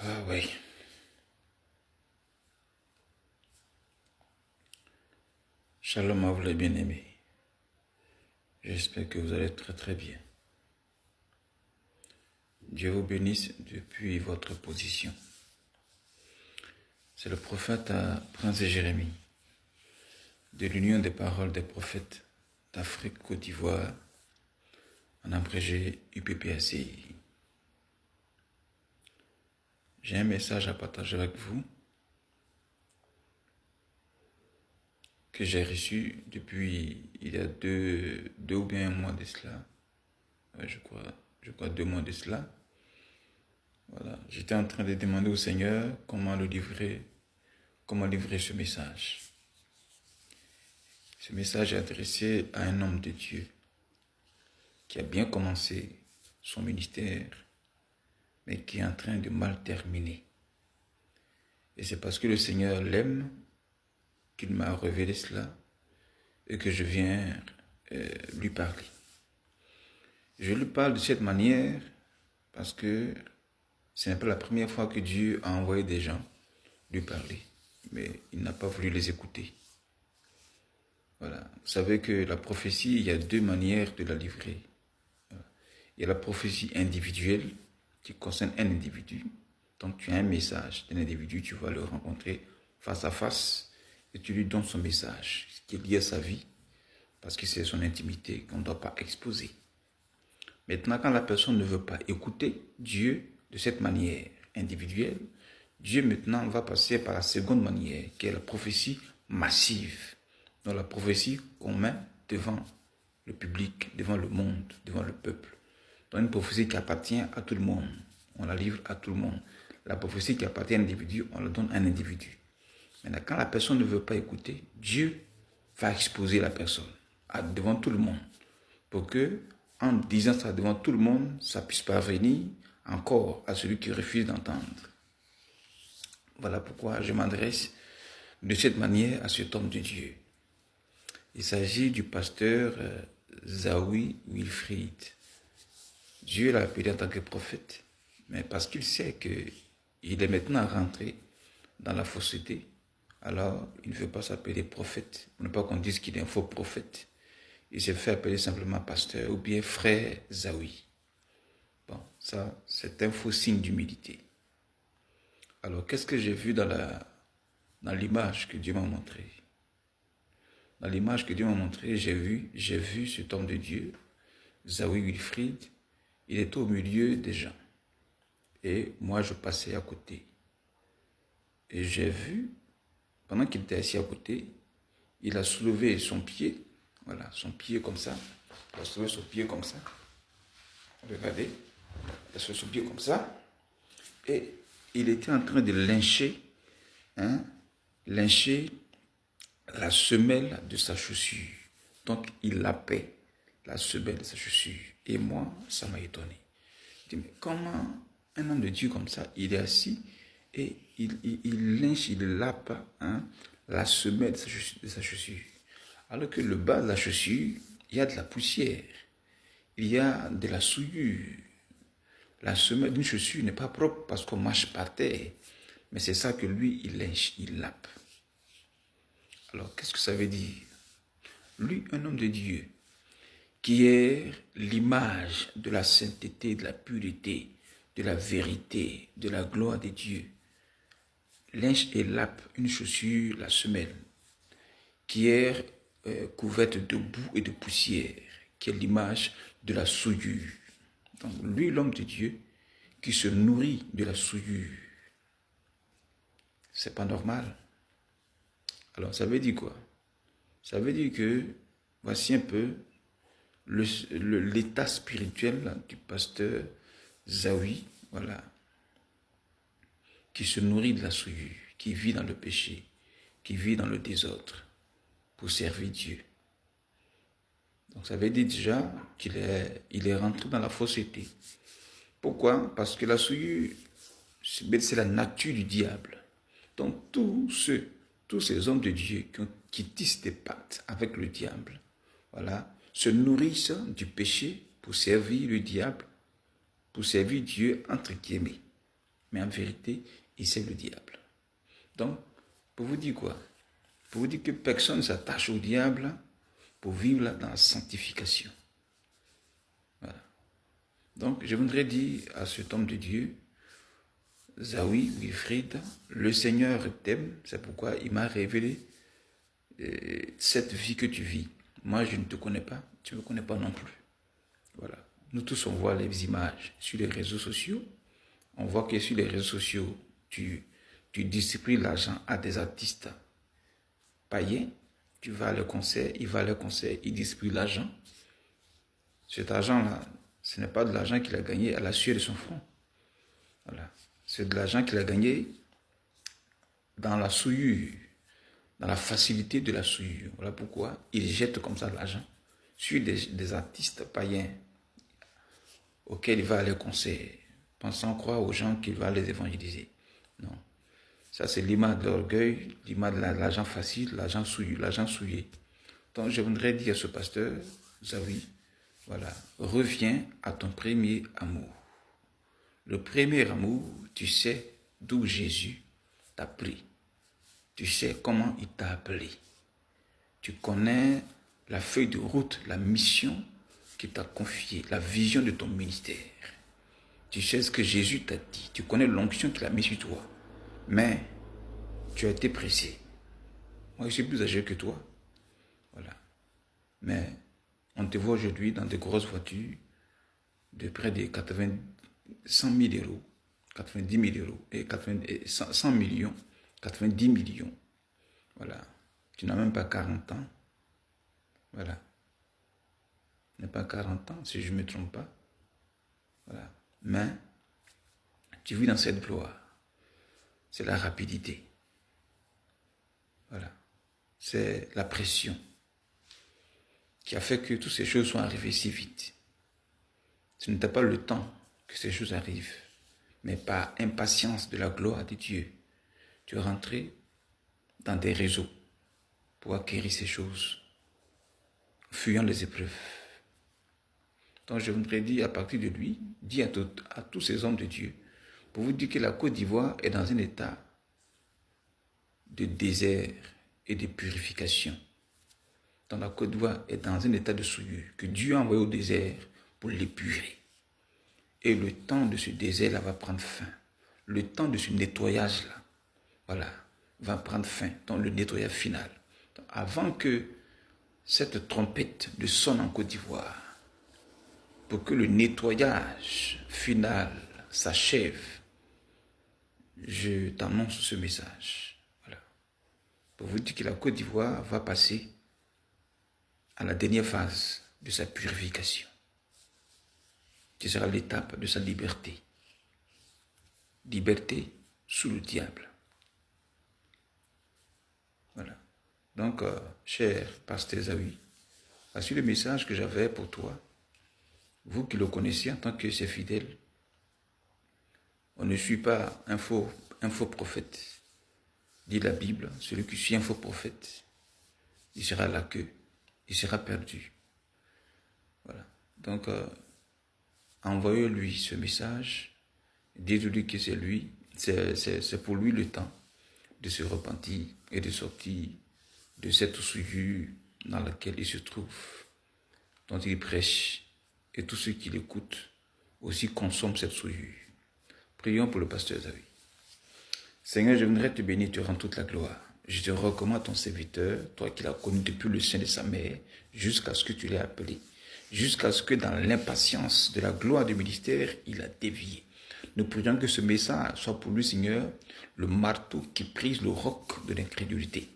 Ah oui. Shalom à vous les bien-aimés. J'espère que vous allez très très bien. Dieu vous bénisse depuis votre position. C'est le prophète Prince Jérémie, de l'Union des paroles des prophètes d'Afrique, Côte d'Ivoire, en abrégé UPPACI. J'ai un message à partager avec vous que j'ai reçu depuis il y a deux ou bien un mois de cela. Je crois 2 mois de cela. Voilà. J'étais en train de demander au Seigneur comment livrer ce message. Ce message est adressé à un homme de Dieu qui a bien commencé son ministère, mais qui est en train de mal terminer. Et c'est parce que le Seigneur l'aime qu'il m'a révélé cela et que je viens lui parler. Je lui parle de cette manière parce que c'est un peu la première fois que Dieu a envoyé des gens lui parler, mais il n'a pas voulu les écouter. Voilà. Vous savez que la prophétie, il y a 2 manières de la livrer. Voilà. Il y a la prophétie individuelle qui concerne un individu. Donc tu as un message d'un individu, tu vas le rencontrer face à face et tu lui donnes son message, ce qui est lié à sa vie, parce que c'est son intimité qu'on ne doit pas exposer. Maintenant, quand la personne ne veut pas écouter Dieu de cette manière individuelle, Dieu maintenant va passer par la seconde manière, qui est la prophétie massive. Donc la prophétie qu'on met devant le public, devant le monde, devant le peuple. Donc une prophétie qui appartient à tout le monde. On la livre à tout le monde. La prophétie qui appartient à un individu, on la donne à un individu. Maintenant, quand la personne ne veut pas écouter, Dieu va exposer la personne devant tout le monde. Pour que, en disant ça devant tout le monde, ça puisse parvenir encore à celui qui refuse d'entendre. Voilà pourquoi je m'adresse de cette manière à cet homme de Dieu. Il s'agit du pasteur Zawi Wilfried. Dieu l'a appelé en tant que prophète, mais parce qu'il sait qu'il est maintenant rentré dans la fausseté, alors il ne veut pas s'appeler prophète, pour ne pas qu'on dise qu'il est un faux prophète. Il s'est fait appeler simplement pasteur ou bien frère Zawi. Bon, ça, c'est un faux signe d'humilité. Alors, qu'est-ce que j'ai vu dans l'image que Dieu m'a montrée? Dans l'image que Dieu m'a montrée, j'ai vu cet homme de Dieu, Zawi Wilfried. Il était au milieu des gens. Et moi, je passais à côté. Et j'ai vu, pendant qu'il était assis à côté, il a soulevé son pied. Voilà, son pied comme ça. Il a soulevé son pied comme ça. Regardez. Il a soulevé son pied comme ça. Et il était en train de lyncher la semelle de sa chaussure. Donc, il lapait la semelle de sa chaussure. Et moi, ça m'a étonné. Je dis, mais comment un homme de Dieu comme ça, il est assis et il lynche, il lape la semelle de sa chaussure. Alors que le bas de la chaussure, il y a de la poussière. Il y a de la souillure. La semelle d'une chaussure n'est pas propre parce qu'on marche par terre. Mais c'est ça que lui, il lynche, il lape. Alors, qu'est-ce que ça veut dire? Lui, un homme de Dieu, qui est l'image de la sainteté, de la pureté, de la vérité, de la gloire de Dieu, lynche et lape une chaussure, la semelle, qui est couverte de boue et de poussière, qui est l'image de la souillure. Donc, lui, l'homme de Dieu, qui se nourrit de la souillure, c'est pas normal. Alors, ça veut dire quoi? Ça veut dire que, voici un peu l'état spirituel du pasteur Zawi, voilà, qui se nourrit de la souillure, qui vit dans le péché, qui vit dans le désordre, pour servir Dieu. Donc, ça veut dire déjà qu'il est rentré dans la fausseté. Pourquoi? Parce que la souillure, c'est la nature du diable. Donc, tous ces hommes de Dieu qui tissent des pactes avec le diable, voilà, se nourrissent du péché pour servir le diable, pour servir Dieu entre guillemets. mais en vérité, il sert le diable. Donc, pour vous dire quoi? Pour vous dire que personne ne s'attache au diable pour vivre là dans la sanctification. Voilà. Donc, je voudrais dire à cet homme de Dieu, Zawi, Wilfried, le Seigneur t'aime, c'est pourquoi il m'a révélé cette vie que tu vis. Moi, je ne te connais pas, tu ne me connais pas non plus. Voilà. Nous tous, on voit les images sur les réseaux sociaux. On voit que sur les réseaux sociaux, tu distribues l'argent à des artistes païens. Tu vas à leur concert, il va à leur concert, il distribue l'argent. Cet argent-là, ce n'est pas de l'argent qu'il a gagné à la sueur de son front. Voilà. C'est de l'argent qu'il a gagné dans la souillure, dans la facilité de la souillure. Voilà pourquoi il jette comme ça l'argent sur des artistes païens auxquels il va aller conseiller, pensant croire aux gens qu'il va les évangéliser. Non. Ça, c'est l'image de l'orgueil, l'image de l'argent facile, l'argent souillé. Donc, je voudrais dire à ce pasteur, Zawi, voilà, reviens à ton premier amour. Le premier amour, tu sais d'où Jésus t'a pris. Tu sais comment il t'a appelé. Tu connais la feuille de route, la mission qu'il t'a confiée, la vision de ton ministère. Tu sais ce que Jésus t'a dit. Tu connais l'onction qu'il a mise sur toi. Mais tu as été pressé. Moi, je suis plus âgé que toi. Voilà. Mais on te voit aujourd'hui dans de grosses voitures de près de 100 000 euros, 90 000 euros, et 100 millions, 90 millions. Voilà. Tu n'as même pas 40 ans. Voilà. Tu n'as pas 40 ans, si je ne me trompe pas. Voilà. Mais tu vis dans cette gloire. C'est la rapidité. Voilà. C'est la pression qui a fait que toutes ces choses sont arrivées si vite. Ce n'était pas le temps que ces choses arrivent, mais par impatience de la gloire de Dieu, tu es rentré dans des réseaux pour acquérir ces choses, fuyant les épreuves. Donc je voudrais dire à partir de lui, dire à tous ces hommes de Dieu, pour vous dire que la Côte d'Ivoire est dans un état de désert et de purification. Donc la Côte d'Ivoire est dans un état de souillure que Dieu a envoyé au désert pour l'épurer. Et le temps de ce désert-là va prendre fin. Le temps de ce nettoyage-là, voilà, va prendre fin, dans le nettoyage final. Donc, avant que cette trompette ne sonne en Côte d'Ivoire, pour que le nettoyage final s'achève, je t'annonce ce message. Voilà. Pour vous dire que la Côte d'Ivoire va passer à la dernière phase de sa purification, qui sera l'étape de sa liberté. Liberté sous le diable. Voilà. Donc, cher pasteur Zawi, voici le message que j'avais pour toi. Vous qui le connaissez en tant que ses fidèles, on ne suit pas un faux prophète. Dit la Bible, celui qui suit un faux prophète, il sera à la queue, il sera perdu. Voilà. Donc, envoyez-lui ce message, dites-lui que c'est lui, c'est pour lui le temps de se repentir et de sortir de cette souillure dans laquelle il se trouve, dont il prêche, et tous ceux qui l'écoutent aussi consomment cette souillure. Prions pour le pasteur Zawi. Seigneur, je voudrais te bénir, te rendre toute la gloire. Je te recommande ton serviteur, toi qui l'as connu depuis le sein de sa mère, jusqu'à ce que tu l'aies appelé, jusqu'à ce que dans l'impatience de la gloire du ministère, il a dévié. Nous prions que ce message soit pour lui, Seigneur, le marteau qui brise le roc de l'incrédulité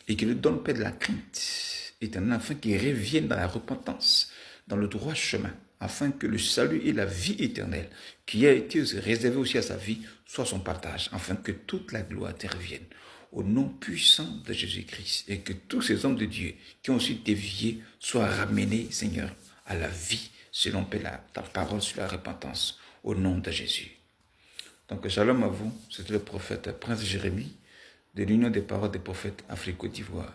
et qui lui donne paix de la crainte éternelle, afin qu'il revienne dans la repentance, dans le droit chemin, afin que le salut et la vie éternelle, qui a été réservée aussi à sa vie, soit son partage, afin que toute la gloire te revienne. Au nom puissant de Jésus-Christ, et que tous ces hommes de Dieu qui ont aussi dévié soient ramenés, Seigneur, à la vie, selon ta parole sur la repentance, au nom de Jésus. Donc, shalom à vous, c'était le prophète Prince Jérémie, de l'Union des paroles des prophètes Afrique-Côte d'Ivoire.